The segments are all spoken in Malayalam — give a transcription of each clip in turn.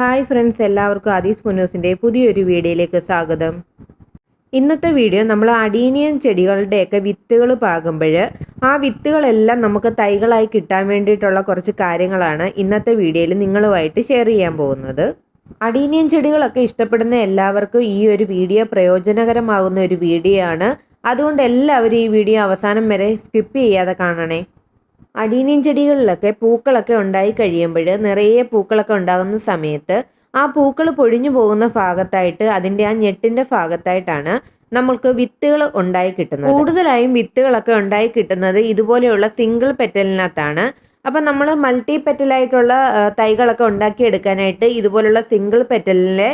ഹായ് ഫ്രണ്ട്സ്, എല്ലാവർക്കും ആദീസ് മുന്നൂസിൻ്റെ പുതിയൊരു വീഡിയോയിലേക്ക് സ്വാഗതം. ഇന്നത്തെ വീഡിയോ നമ്മൾ അഡീനിയം ചെടികളുടെയൊക്കെ വിത്തുകൾ പാകുമ്പോൾ ആ വിത്തുകളെല്ലാം നമുക്ക് തൈകളായി കിട്ടാൻ വേണ്ടിയിട്ടുള്ള കുറച്ച് കാര്യങ്ങളാണ് ഇന്നത്തെ വീഡിയോയിൽ നിങ്ങളുമായിട്ട് ഷെയർ ചെയ്യാൻ പോകുന്നത്. അഡീനിയം ചെടികളൊക്കെ ഇഷ്ടപ്പെടുന്ന എല്ലാവർക്കും ഈ ഒരു വീഡിയോ പ്രയോജനകരമാകുന്ന ഒരു വീഡിയോ ആണ്. അതുകൊണ്ട് എല്ലാവരും ഈ വീഡിയോ അവസാനം വരെ സ്കിപ്പ് ചെയ്യാതെ കാണണേ. അഡീനിയം ചെടികളിലൊക്കെ പൂക്കളൊക്കെ ഉണ്ടായി കഴിയുമ്പോൾ നിറയെ പൂക്കളൊക്കെ ഉണ്ടാകുന്ന സമയത്ത് ആ പൂക്കൾ പൊഴിഞ്ഞു പോകുന്ന ഭാഗത്തായിട്ട് അതിൻ്റെ ആ ഞെട്ടിൻ്റെ ഭാഗത്തായിട്ടാണ് നമ്മൾക്ക് വിത്തുകൾ ഉണ്ടായി കിട്ടുന്നത്. കൂടുതലായും വിത്തുകളൊക്കെ ഉണ്ടായി കിട്ടുന്നത് ഇതുപോലെയുള്ള സിംഗിൾ പെറ്റലിനകത്താണ്. അപ്പം നമ്മൾ മൾട്ടി പെറ്റലായിട്ടുള്ള തൈകളൊക്കെ ഉണ്ടാക്കിയെടുക്കാനായിട്ട് ഇതുപോലുള്ള സിംഗിൾ പെറ്റലിലെ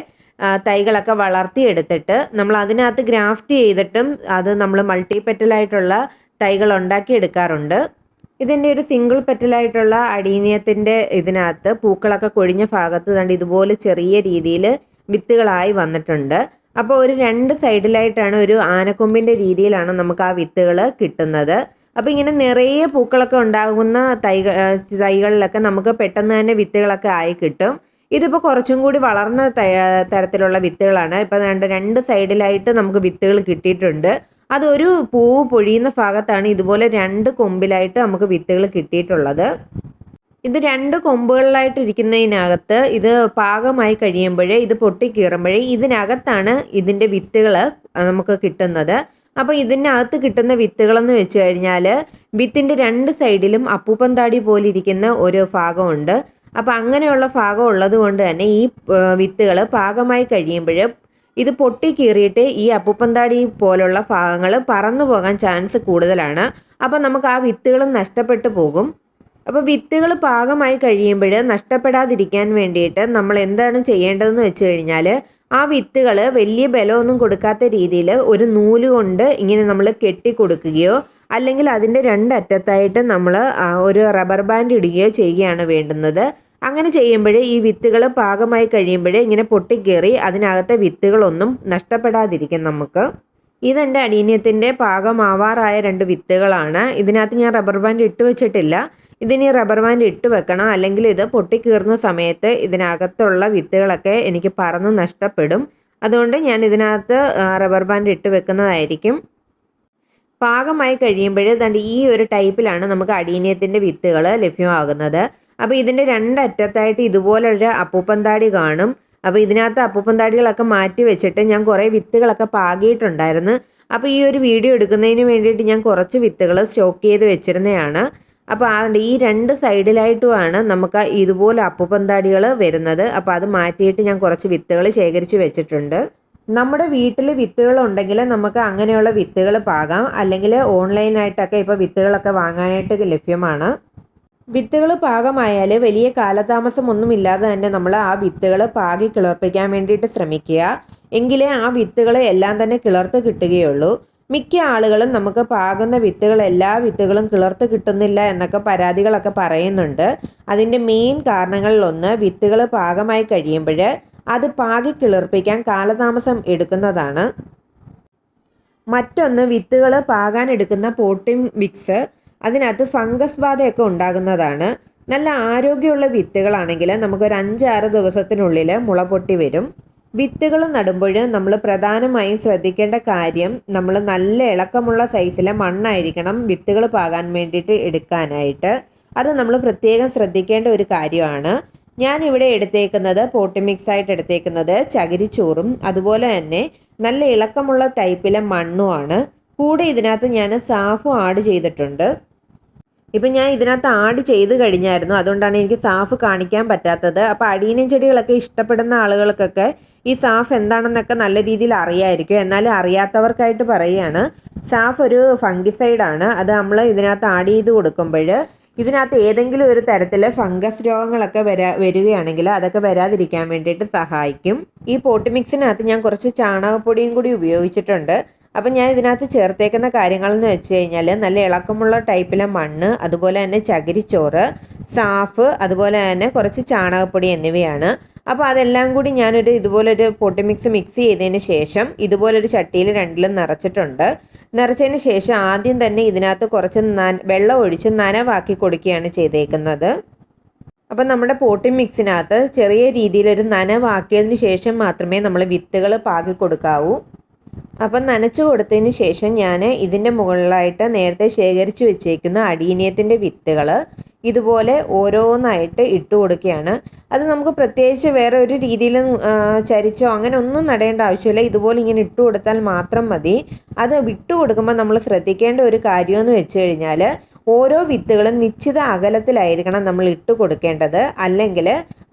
തൈകളൊക്കെ വളർത്തിയെടുത്തിട്ട് നമ്മൾ അതിനകത്ത് ഗ്രാഫ്റ്റ് ചെയ്തിട്ടും അത് നമ്മൾ മൾട്ടി പെറ്റലായിട്ടുള്ള തൈകൾ ഉണ്ടാക്കിയെടുക്കാറുണ്ട്. ഇതിൻ്റെ ഒരു സിംഗിൾ പെറ്റലായിട്ടുള്ള അഡീനിയത്തിൻ്റെ ഇതിനകത്ത് പൂക്കളൊക്കെ കൊഴിഞ്ഞ ഭാഗത്ത് കണ്ട് ഇതുപോലെ ചെറിയ രീതിയിൽ വിത്തുകളായി വന്നിട്ടുണ്ട്. അപ്പോൾ ഒരു രണ്ട് സൈഡിലായിട്ടാണ് ഒരു ആനക്കൊമ്പിൻ്റെ രീതിയിലാണ് നമുക്ക് ആ വിത്തുകൾ കിട്ടുന്നത്. അപ്പോൾ ഇങ്ങനെ നിറയെ പൂക്കളൊക്കെ ഉണ്ടാകുന്ന തൈകളിലൊക്കെ നമുക്ക് പെട്ടെന്ന് തന്നെ വിത്തുകളൊക്കെ ആയി കിട്ടും. ഇതിപ്പോൾ കുറച്ചും കൂടി വളർന്ന തരത്തിലുള്ള വിത്തുകളാണ്. ഇപ്പോൾ രണ്ട് സൈഡിലായിട്ട് നമുക്ക് വിത്തുകൾ കിട്ടിയിട്ടുണ്ട്. അതൊരു പൂവ് പൊഴിയുന്ന ഭാഗത്താണ് ഇതുപോലെ രണ്ട് കൊമ്പിലായിട്ട് നമുക്ക് വിത്തുകൾ കിട്ടിയിട്ടുള്ളത്. ഇത് രണ്ട് കൊമ്പുകളിലായിട്ട് ഇരിക്കുന്നതിനകത്ത് ഇത് പാകമായി കഴിയുമ്പോഴേ ഇത് പൊട്ടിക്കീറുമ്പോഴേ ഇതിനകത്താണ് ഇതിൻ്റെ വിത്തുകൾ നമുക്ക് കിട്ടുന്നത്. അപ്പോൾ ഇതിനകത്ത് കിട്ടുന്ന വിത്തുകളെന്ന് വെച്ച് കഴിഞ്ഞാൽ വിത്തിൻ്റെ രണ്ട് സൈഡിലും അപ്പൂപ്പന്താടി പോലെ ഇരിക്കുന്ന ഒരു ഭാഗമുണ്ട്. അപ്പോൾ അങ്ങനെയുള്ള ഭാഗം ഉള്ളത് കൊണ്ട് തന്നെ ഈ വിത്തുകൾ പാകമായി കഴിയുമ്പോൾ ഇത് പൊട്ടിക്കീറിയിട്ട് ഈ അപ്പൂപ്പന്താടി പോലുള്ള ഭാഗങ്ങൾ പറന്നു പോകാൻ ചാൻസ് കൂടുതലാണ്. അപ്പോൾ നമുക്ക് ആ വിത്തുകളും നഷ്ടപ്പെട്ടു പോകും. അപ്പോൾ വിത്തുകൾ പാകമായി കഴിയുമ്പോൾ നഷ്ടപ്പെടാതിരിക്കാൻ വേണ്ടിയിട്ട് നമ്മൾ എന്താണ് ചെയ്യേണ്ടതെന്ന് വെച്ച് കഴിഞ്ഞാൽ ആ വിത്തുകൾ വലിയ ബലമൊന്നും കൊടുക്കാത്ത രീതിയിൽ ഒരു നൂല് കൊണ്ട് ഇങ്ങനെ നമ്മൾ കെട്ടി കൊടുക്കുകയോ അല്ലെങ്കിൽ അതിൻ്റെ രണ്ടറ്റത്തായിട്ട് നമ്മൾ ഒരു റബ്ബർ ബാൻഡ് ഇടുകയോ ചെയ്യുകയാണ് വേണ്ടുന്നത്. അങ്ങനെ ചെയ്യുമ്പോഴേ ഈ വിത്തുകൾ പാകമായി കഴിയുമ്പോഴേ ഇങ്ങനെ പൊട്ടിക്കേറി അതിനകത്തെ വിത്തുകളൊന്നും നഷ്ടപ്പെടാതിരിക്കും നമുക്ക്. ഇതെൻ്റെ അഡീനിയത്തിൻ്റെ പാകമാവാറായ രണ്ട് വിത്തുകളാണ്. ഇതിനകത്ത് ഞാൻ റബ്ബർ ബാൻഡ് ഇട്ട് വെച്ചിട്ടില്ല. ഇതിന് റബ്ബർ ബാൻഡ് ഇട്ട് വെക്കണം, അല്ലെങ്കിൽ ഇത് പൊട്ടിക്കീറുന്ന സമയത്ത് ഇതിനകത്തുള്ള വിത്തുകളൊക്കെ എനിക്ക് പറന്ന് നഷ്ടപ്പെടും. അതുകൊണ്ട് ഞാൻ ഇതിനകത്ത് റബ്ബർ ബാൻഡ് ഇട്ട് വെക്കുന്നതായിരിക്കും. പാകമായി കഴിയുമ്പോൾ ദാണ്ട് ഈ ഒരു ടൈപ്പിലാണ് നമുക്ക് അഡീനിയത്തിൻ്റെ വിത്തുകൾ ലഭ്യമാകുന്നത്. അപ്പോൾ ഇതിൻ്റെ രണ്ടറ്റത്തായിട്ട് ഇതുപോലൊരു അപ്പൂപ്പന്താടി കാണും. അപ്പോൾ ഇതിനകത്ത് അപ്പൂപ്പന്താടികളൊക്കെ മാറ്റി വെച്ചിട്ട് ഞാൻ കുറേ വിത്തുകളൊക്കെ പാകിയിട്ടുണ്ടായിരുന്നു. അപ്പോൾ ഈ ഒരു വീഡിയോ എടുക്കുന്നതിന് വേണ്ടിയിട്ട് ഞാൻ കുറച്ച് വിത്തുകൾ സ്റ്റോക്ക് ചെയ്ത് വെച്ചിരുന്നതാണ്. അപ്പോൾ അതുകൊണ്ട് ഈ രണ്ട് സൈഡിലായിട്ടുമാണ് നമുക്ക് ഇതുപോലെ അപ്പൂപ്പന്താടികൾ വരുന്നത്. അപ്പോൾ അത് മാറ്റിയിട്ട് ഞാൻ കുറച്ച് വിത്തുകൾ ശേഖരിച്ച് വെച്ചിട്ടുണ്ട്. നമ്മുടെ വീട്ടിൽ വിത്തുകൾ ഉണ്ടെങ്കിൽ നമുക്ക് അങ്ങനെയുള്ള വിത്തുകൾ പാകാം, അല്ലെങ്കിൽ ഓൺലൈനായിട്ടൊക്കെ ഇപ്പോൾ വിത്തുകളൊക്കെ വാങ്ങാനായിട്ട് ലഭ്യമാണ്. വിത്തുകൾ പാകമായാൽ വലിയ കാലതാമസമൊന്നുമില്ലാതെ തന്നെ നമ്മൾ ആ വിത്തുകൾ പാകി കിളർപ്പിക്കാൻ വേണ്ടിയിട്ട് ശ്രമിക്കുക. എങ്കിലേ ആ വിത്തുകൾ എല്ലാം തന്നെ കിളർത്ത് കിട്ടുകയുള്ളൂ. മിക്ക ആളുകളും നമുക്ക് പാകുന്ന വിത്തുകൾ എല്ലാ വിത്തുകളും കിളർത്ത് കിട്ടുന്നില്ല എന്നൊക്കെ പരാതികളൊക്കെ പറയുന്നുണ്ട്. അതിൻ്റെ മെയിൻ കാരണങ്ങളിലൊന്ന് വിത്തുകൾ പാകമായി കഴിയുമ്പോൾ അത് പാകി കിളർപ്പിക്കാൻ കാലതാമസം എടുക്കുന്നതാണ്. മറ്റൊന്ന്, വിത്തുകൾ പാകാൻ എടുക്കുന്ന പോട്ടിംഗ് മിക്സ് അതിനകത്ത് ഫംഗസ് ബാധയൊക്കെ ഉണ്ടാകുന്നതാണ്. നല്ല ആരോഗ്യമുള്ള വിത്തുകളാണെങ്കിൽ നമുക്കൊരു 5-6 ദിവസത്തിനുള്ളിൽ മുള പൊട്ടി വരും. വിത്തുകൾ നടുമ്പോൾ നമ്മൾ പ്രധാനമായും ശ്രദ്ധിക്കേണ്ട കാര്യം, നമ്മൾ നല്ല ഇളക്കമുള്ള സൈസിലെ മണ്ണായിരിക്കണം വിത്തുകൾ പാകാൻ വേണ്ടിയിട്ട് എടുക്കാനായിട്ട്. അത് നമ്മൾ പ്രത്യേകം ശ്രദ്ധിക്കേണ്ട ഒരു കാര്യമാണ്. ഞാനിവിടെ എടുത്തേക്കുന്നത് പോട്ടി മിക്സ് ആയിട്ട് എടുത്തേക്കുന്നത് ചകിരിച്ചോറും അതുപോലെ തന്നെ നല്ല ഇളക്കമുള്ള ടൈപ്പിലെ മണ്ണുമാണ്. കൂടെ ഇതിനകത്ത് ഞാൻ സാഫും ആഡ് ചെയ്തിട്ടുണ്ട്. ഇപ്പം ഞാൻ ഇതിനകത്ത് ആഡ് ചെയ്ത് കഴിഞ്ഞായിരുന്നു, അതുകൊണ്ടാണ് എനിക്ക് സാഫ് കാണിക്കാൻ പറ്റാത്തത്. അപ്പോൾ അഡീനിയം ചെടികളൊക്കെ ഇഷ്ടപ്പെടുന്ന ആളുകൾക്കൊക്കെ ഈ സാഫ് എന്താണെന്നൊക്കെ നല്ല രീതിയിൽ അറിയായിരിക്കും. എന്നാലും അറിയാത്തവർക്കായിട്ട് പറയുകയാണ്, സാഫ് ഒരു ഫംഗിസൈഡാണ്. അത് നമ്മൾ ഇതിനകത്ത് ആഡ് ചെയ്ത് കൊടുക്കുമ്പോൾ ഇതിനകത്ത് ഏതെങ്കിലും ഒരു തരത്തിൽ ഫംഗസ് രോഗങ്ങളൊക്കെ വരികയാണെങ്കിൽ അതൊക്കെ വരാതിരിക്കാൻ വേണ്ടിയിട്ട് സഹായിക്കും. ഈ പോട്ടി മിക്സിനകത്ത് ഞാൻ കുറച്ച് ചാണകപ്പൊടിയും കൂടി ഉപയോഗിച്ചിട്ടുണ്ട്. അപ്പം ഞാൻ ഇതിനകത്ത് ചേർത്തേക്കുന്ന കാര്യങ്ങളെന്ന് വെച്ച് കഴിഞ്ഞാൽ നല്ല ഇളക്കമുള്ള ടൈപ്പിലെ മണ്ണ്, അതുപോലെ തന്നെ ചകിരിച്ചോറ്, സാഫ്, അതുപോലെ തന്നെ കുറച്ച് ചാണകപ്പൊടി എന്നിവയാണ്. അപ്പോൾ അതെല്ലാം കൂടി ഞാനൊരു ഇതുപോലൊരു പൊട്ടി മിക്സ് ചെയ്തതിന് ശേഷം ഇതുപോലൊരു ചട്ടിയിൽ രണ്ടിലും നിറച്ചിട്ടുണ്ട്. നിറച്ചതിന് ശേഷം ആദ്യം തന്നെ ഇതിനകത്ത് കുറച്ച് വെള്ളം ഒഴിച്ച് നനവാക്കി കൊടുക്കുകയാണ് ചെയ്തേക്കുന്നത്. അപ്പം നമ്മുടെ പോട്ടിംഗ് മിക്സിനകത്ത് ചെറിയ രീതിയിലൊരു നനവാക്കിയതിന് ശേഷം മാത്രമേ നമ്മൾ വിത്തുകൾ പാകി കൊടുക്കാവൂ. അപ്പം നനച്ചു കൊടുത്തതിന് ശേഷം ഞാൻ ഇതിൻ്റെ മുകളിലായിട്ട് നേരത്തെ ശേഖരിച്ച് വെച്ചേക്കുന്ന അടീനിയത്തിൻ്റെ വിത്തുകൾ ഇതുപോലെ ഓരോന്നായിട്ട് ഇട്ട് കൊടുക്കുകയാണ്. അത് നമുക്ക് പ്രത്യേകിച്ച് വേറെ ഒരു രീതിയിലും ചരിച്ചോ അങ്ങനെ ഒന്നും നടേണ്ട ആവശ്യമില്ല. ഇതുപോലെ ഇങ്ങനെ ഇട്ട് കൊടുത്താൽ മാത്രം മതി. അത് ഇട്ട് കൊടുക്കുമ്പോൾ നമ്മൾ ശ്രദ്ധിക്കേണ്ട ഒരു കാര്യമെന്ന് വെച്ച് കഴിഞ്ഞാൽ ഓരോ വിത്തുകളും നിശ്ചിത അകലത്തിലായിരിക്കണം നമ്മൾ ഇട്ട് കൊടുക്കേണ്ടത്. അല്ലെങ്കിൽ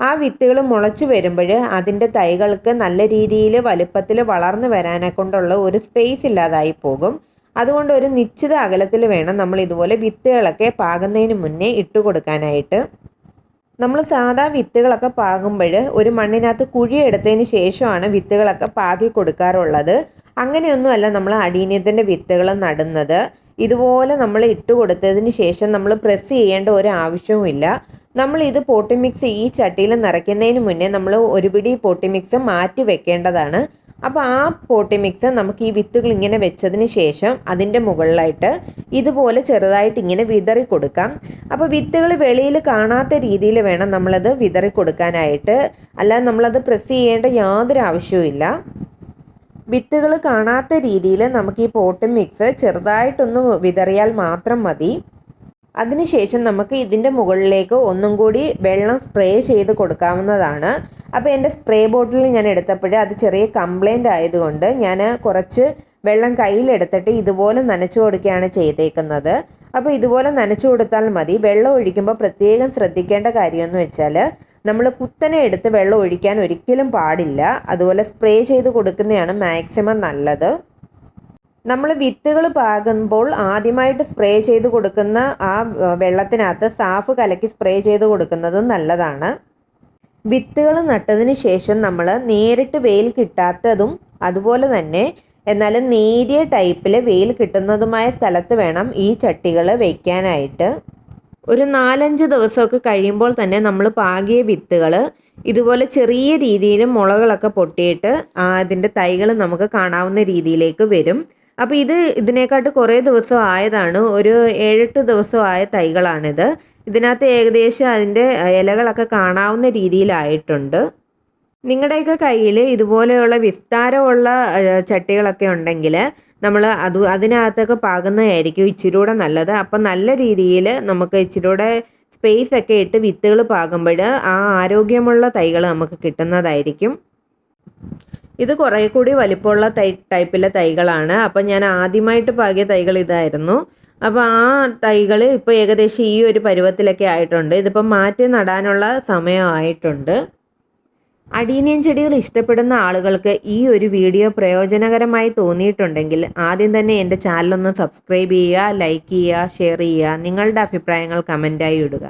ആ വിത്തുകൾ മുളച്ചു വരുമ്പോൾ അതിൻ്റെ തൈകൾക്ക് നല്ല രീതിയിൽ വലുപ്പത്തിൽ വളർന്നു വരാനെ കൊണ്ടുള്ള ഒരു സ്പേസ് ഇല്ലാതായി പോകും. അതുകൊണ്ട് ഒരു നിശ്ചിത അകലത്തിൽ വേണം നമ്മൾ ഇതുപോലെ വിത്തുകളൊക്കെ പാകുന്നതിന് മുന്നേ ഇട്ട് കൊടുക്കാനായിട്ട്. നമ്മൾ സാധാ വിത്തുകളൊക്കെ പാകുമ്പോൾ ഒരു മണ്ണിനകത്ത് കുഴിയെടുത്തതിന് ശേഷമാണ് വിത്തുകളൊക്കെ പാകി കൊടുക്കാറുള്ളത്. അങ്ങനെയൊന്നുമല്ല നമ്മൾ അടീനിയത്തിൻ്റെ വിത്തുകൾ നടുന്നത്. ഇതുപോലെ നമ്മൾ ഇട്ട് കൊടുത്തതിന് ശേഷം നമ്മൾ പ്രസ് ചെയ്യേണ്ട ഒരു ആവശ്യവുമില്ല. നമ്മൾ ഇത് പോട്ടി മിക്സ് ഈ ചട്ടിയിൽ നിറയ്ക്കുന്നതിന് മുന്നേ നമ്മൾ ഒരു പിടി പോട്ടി മിക്സ് മാറ്റി വെക്കേണ്ടതാണ്. അപ്പോൾ ആ പോട്ടി മിക്സ് നമുക്ക് ഈ വിത്തുകൾ ഇങ്ങനെ വെച്ചതിന് ശേഷം അതിൻ്റെ മുകളിലായിട്ട് ഇതുപോലെ ചെറുതായിട്ട് ഇങ്ങനെ വിതറി കൊടുക്കാം. അപ്പോൾ വിത്തുകൾ വെളിയിൽ കാണാത്ത രീതിയിൽ വേണം നമ്മളത് വിതറി കൊടുക്കാനായിട്ട്. അല്ലാതെ നമ്മളത് പ്രസ് ചെയ്യേണ്ട യാതൊരു ആവശ്യവുമില്ല. വിത്തുകൾ കാണാത്ത രീതിയിൽ നമുക്ക് ഈ പോട്ടി മിക്സ് ചെറുതായിട്ടൊന്ന് വിതറിയാൽ മാത്രം മതി. അതിനുശേഷം നമുക്ക് ഇതിൻ്റെ മുകളിലേക്ക് ഒന്നും കൂടി വെള്ളം സ്പ്രേ ചെയ്ത് കൊടുക്കാവുന്നതാണ്. അപ്പോൾ എൻ്റെ സ്പ്രേ ബോട്ടിൽ ഞാൻ എടുത്തപ്പോൾ അത് ചെറിയ കംപ്ലൈൻ്റ് ആയതുകൊണ്ട് ഞാൻ കുറച്ച് വെള്ളം കയ്യിലെടുത്തിട്ട് ഇതുപോലെ നനച്ചു കൊടുക്കുകയാണ് ചെയ്തേക്കുന്നത്. അപ്പോൾ ഇതുപോലെ നനച്ചു കൊടുത്താൽ മതി. വെള്ളം ഒഴിക്കുമ്പോൾ പ്രത്യേകം ശ്രദ്ധിക്കേണ്ട കാര്യമെന്ന് വെച്ചാൽ നമ്മൾ കുത്തനെ എടുത്ത് വെള്ളം ഒഴിക്കാൻ ഒരിക്കലും പാടില്ല. അതുപോലെ സ്പ്രേ ചെയ്ത് കൊടുക്കുന്നതാണ് മാക്സിമം നല്ലത്. നമ്മൾ വിത്തുകൾ പാകുമ്പോൾ ആദ്യമായിട്ട് സ്പ്രേ ചെയ്ത് കൊടുക്കുന്ന ആ വെള്ളത്തിനകത്ത് സാഫ് കലക്കി സ്പ്രേ ചെയ്ത് കൊടുക്കുന്നത് നല്ലതാണ്. വിത്തുകൾ നട്ടതിന് ശേഷം നമ്മൾ നേരിട്ട് വെയിൽ കിട്ടാത്തതും അതുപോലെ തന്നെ എന്നാലും നേരിയ ടൈപ്പിൽ വെയിൽ കിട്ടുന്നതുമായ സ്ഥലത്ത് വേണം ഈ ചട്ടികൾ വയ്ക്കാനായിട്ട്. ഒരു 4-5 ദിവസമൊക്കെ കഴിയുമ്പോൾ തന്നെ നമ്മൾ പാകിയ വിത്തുകൾ ഇതുപോലെ ചെറിയ രീതിയിൽ മുളകളൊക്കെ പൊട്ടിയിട്ട് അതിൻ്റെ തൈകൾ നമുക്ക് കാണാവുന്ന രീതിയിലേക്ക് വരും. അപ്പോൾ ഇതിനെക്കാട്ട് കുറേ ദിവസം ആയതാണ്. ഒരു 7-8 ദിവസമായ തൈകളാണിത്. ഇതിനകത്ത് ഏകദേശം അതിൻ്റെ ഇലകളൊക്കെ കാണാവുന്ന രീതിയിലായിട്ടുണ്ട്. നിങ്ങളുടെയൊക്കെ കയ്യിൽ ഇതുപോലെയുള്ള വിസ്താരമുള്ള ചട്ടികളൊക്കെ ഉണ്ടെങ്കിൽ നമ്മൾ അതിനകത്തൊക്കെ പാകുന്നതായിരിക്കും ഇച്ചിരി കൂടെ നല്ലത്. അപ്പം നല്ല രീതിയിൽ നമുക്ക് ഇച്ചിരി കൂടെ സ്പേസ് ഒക്കെ ഇട്ട് വിത്തുകൾ പാകുമ്പോൾ ആ ആരോഗ്യമുള്ള തൈകൾ നമുക്ക് കിട്ടുന്നതായിരിക്കും. ഇത് കുറേ കൂടി വലിപ്പമുള്ള ടൈപ്പിലെ തൈകളാണ്. അപ്പം ഞാൻ ആദ്യമായിട്ട് പാകിയ തൈകൾ ഇതായിരുന്നു. അപ്പോൾ ആ തൈകൾ ഇപ്പോൾ ഏകദേശം ഈ ഒരു പരുവത്തിലൊക്കെ ആയിട്ടുണ്ട്. ഇതിപ്പോൾ മാറ്റി നടാനുള്ള സമയമായിട്ടുണ്ട്. അടീനിയം ചെടികൾ ഇഷ്ടപ്പെടുന്ന ആളുകൾക്ക് ഈ ഒരു വീഡിയോ പ്രയോജനകരമായി തോന്നിയിട്ടുണ്ടെങ്കിൽ ആദ്യം തന്നെ എൻ്റെ ചാനലൊന്ന് സബ്സ്ക്രൈബ് ചെയ്യുക, ലൈക്ക് ചെയ്യുക, ഷെയർ ചെയ്യുക. നിങ്ങളുടെ അഭിപ്രായങ്ങൾ കമൻറ്റായി ഇടുക.